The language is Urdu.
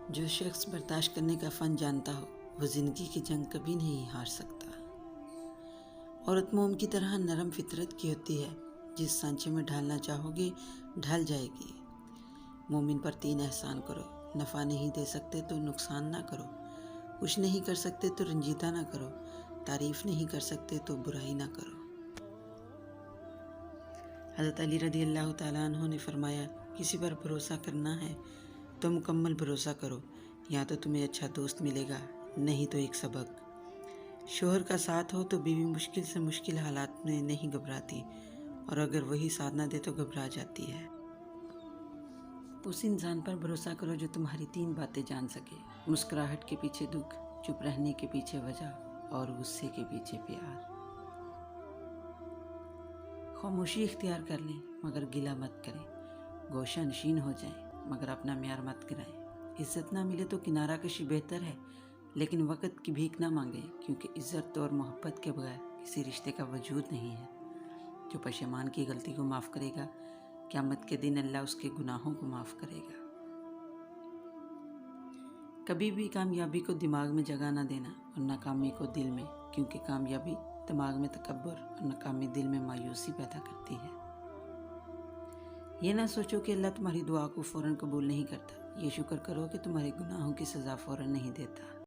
جو شخص برداشت کرنے کا فن جانتا ہو وہ زندگی کی جنگ کبھی نہیں ہار سکتا۔ عورت موم کی طرح نرم فطرت کی ہوتی ہے، جس سانچے میں ڈھالنا چاہو گے ڈھل جائے گی۔ مومن پر 3 احسان کرو، نفع نہیں دے سکتے تو نقصان نہ کرو، خوش نہیں کر سکتے تو رنجیدہ نہ کرو، تعریف نہیں کر سکتے تو برائی نہ کرو۔ حضرت علی رضی اللہ تعالیٰ عنہ نے فرمایا، کسی پر بھروسہ کرنا ہے تو مکمل بھروسہ کرو، یا تو تمہیں اچھا دوست ملے گا، نہیں تو ایک سبق۔ شوہر کا ساتھ ہو تو بیوی مشکل سے مشکل حالات میں نہیں گھبراتی، اور اگر وہی ساتھ نہ دے تو گھبرا جاتی ہے۔ اس انسان پر بھروسہ کرو جو تمہاری 3 باتیں جان سکے: مسکراہٹ کے پیچھے دکھ، چپ رہنے کے پیچھے وجہ، اور غصے کے پیچھے پیار۔ خاموشی اختیار کر لیں مگر گلہ مت کریں، گوشہ نشین ہو جائیں مگر اپنا معیار مت گرائیں۔ عزت نہ ملے تو کنارہ کشی بہتر ہے، لیکن وقت کی بھیک نہ مانگیں، کیونکہ عزت اور محبت کے بغیر کسی رشتے کا وجود نہیں ہے۔ جو پشیمان کی غلطی کو معاف کرے گا، قیامت کے دن اللہ اس کے گناہوں کو معاف کرے گا۔ کبھی بھی کامیابی کو دماغ میں جگہ نہ دینا اور ناکامی کو دل میں، کیونکہ کامیابی دماغ میں تکبر اور ناکامی دل میں مایوسی پیدا کرتی ہے۔ یہ نہ سوچو کہ اللہ تمہاری دعا کو فوراً قبول نہیں کرتا، یہ شکر کرو کہ تمہارے گناہوں کی سزا فوراً نہیں دیتا۔